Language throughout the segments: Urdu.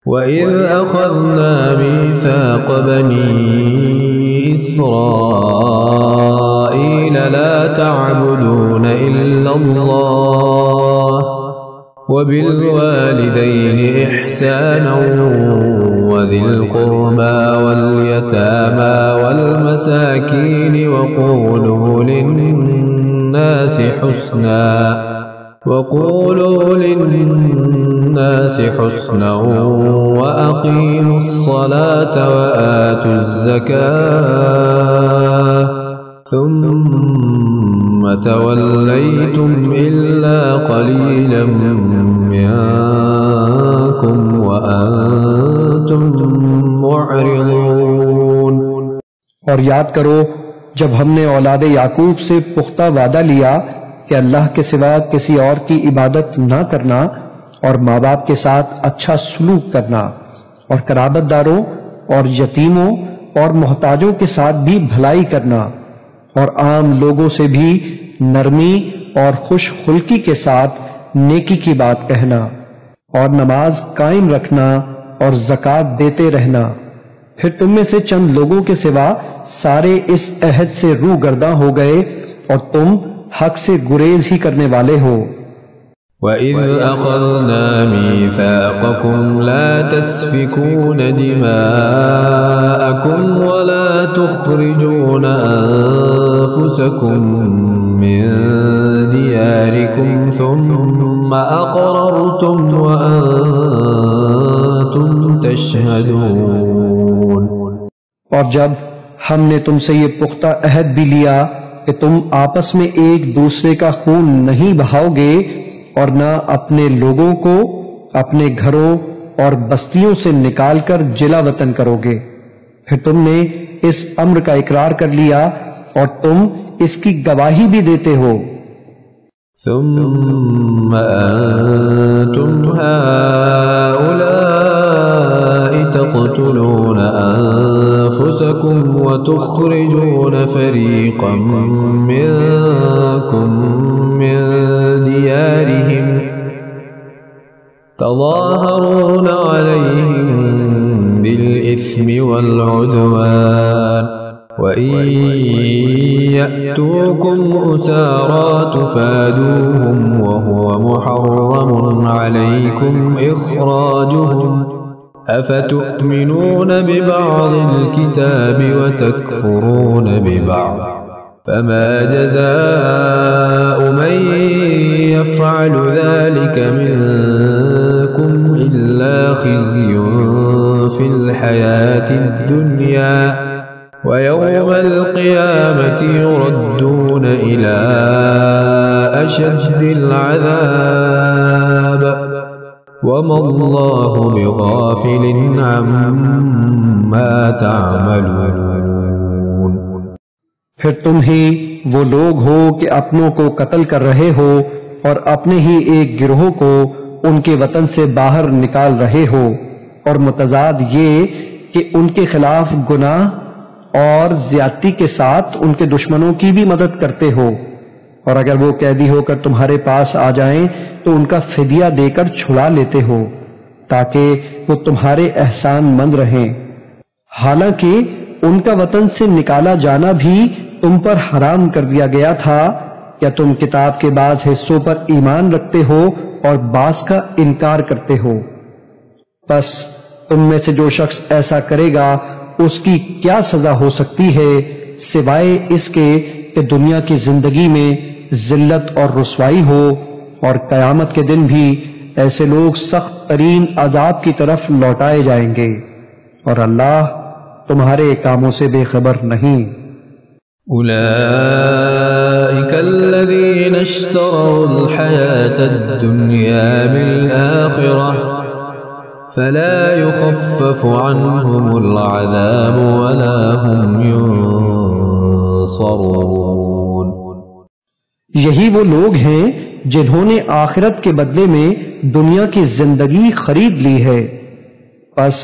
وَإِذْ أَخَذْنَا مِيثَاقَ بَنِي إِسْرَائِيلَ لَا تَعْبُدُونَ إِلَّا اللَّهَ وَبِالْوَالِدَيْنِ إِحْسَانًا وَذِي الْقُرْبَى وَالْيَتَامَى وَالْمَسَاكِينِ وَقُولُوا لِلنَّاسِ حُسْنًا وَأَقِيمُوا الصَّلَاةَ وَآتُوا الزَّكَاةَ ثُمَّ تَوَلَّيْتُمْ إِلَّا قَلِيلًا مِنْكُمْ وَأَنْتُمْ مُعْرِضُونَ۔ اور یاد کرو جب ہم نے اولاد یعقوب سے پختہ وعدہ لیا کہ اللہ کے سوا کسی اور کی عبادت نہ کرنا اور ماں باپ کے ساتھ اچھا سلوک کرنا اور قرابت داروں اور یتیموں اور محتاجوں کے ساتھ بھی بھلائی کرنا اور عام لوگوں سے بھی نرمی اور خوش خلقی کے ساتھ نیکی کی بات کہنا اور نماز قائم رکھنا اور زکوٰۃ دیتے رہنا، پھر تم میں سے چند لوگوں کے سوا سارے اس عہد سے روگرداں ہو گئے اور تم حق سے گریز ہی کرنے والے ہو۔ وَإِذْ أَخَذْنَا مِيثَاقَكُمْ لَا تَسْفِكُونَ دِمَاءَكُمْ وَلَا تُخْرِجُونَ أَنفُسَكُمْ مِنْ دِيَارِكُمْ ثُمَّ أَقْرَرْتُمْ وَأَنْتُمْ تَشْهَدُونَ۔ اور جب ہم نے تم سے یہ پختہ عہد بھی لیا کہ تم آپس میں ایک دوسرے کا خون نہیں بہاؤ گے اور نہ اپنے لوگوں کو اپنے گھروں اور بستیوں سے نکال کر جلا وطن کرو گے، پھر تم نے اس امر کا اقرار کر لیا اور تم اس کی گواہی بھی دیتے ہو۔ ثم أنتم هؤلاء تقتلون أنفسكم وتخرجون فريقا منكم من ديارهم تظاهرون عليهم بالإثم والعدوان وإن يأتوكم أسارى تفادوهم وهو محرم عليكم إخراجهم أفتؤمنون ببعض الكتاب وتكفرون ببعض فما جزاء من يفعل ذلك منكم إلا خزي في الحياة الدنيا ويوم القيامة يردون إلى أشد العذاب وما الله بغافل عما تعملون۔ پھر تم ہی وہ لوگ ہو کہ اپنوں کو قتل کر رہے ہو اور اپنے ہی ایک گروہ کو ان کے وطن سے باہر نکال رہے ہو، اور متضاد یہ کہ ان کے خلاف گناہ اور زیادتی کے ساتھ ان کے دشمنوں کی بھی مدد کرتے ہو، اور اگر وہ قیدی ہو کر تمہارے پاس آ جائیں تو ان کا فدیہ دے کر چھڑا لیتے ہو تاکہ وہ تمہارے احسان مند رہیں، حالانکہ ان کا وطن سے نکالا جانا بھی تم پر حرام کر دیا گیا تھا۔ کیا تم کتاب کے بعض حصوں پر ایمان رکھتے ہو اور بعض کا انکار کرتے ہو؟ پس تم میں سے جو شخص ایسا کرے گا اس کی کیا سزا ہو سکتی ہے سوائے اس کے کہ دنیا کی زندگی میں ذلت اور رسوائی ہو، اور قیامت کے دن بھی ایسے لوگ سخت ترین عذاب کی طرف لوٹائے جائیں گے، اور اللہ تمہارے کاموں سے بے خبر نہیں۔ أولئك الذين اشتروا الحياة الدنيا بالآخرة فلا يخفف عنهم العذاب ولا هم ينصرون۔ یہی وہ لوگ ہیں جنہوں نے آخرت کے بدلے میں دنیا کی زندگی خرید لی ہے، پس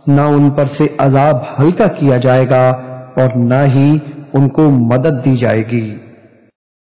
نہ ان پر سے عذاب ہلکا کیا جائے گا اور نہ ہی ان کو مدد دی جائے گی۔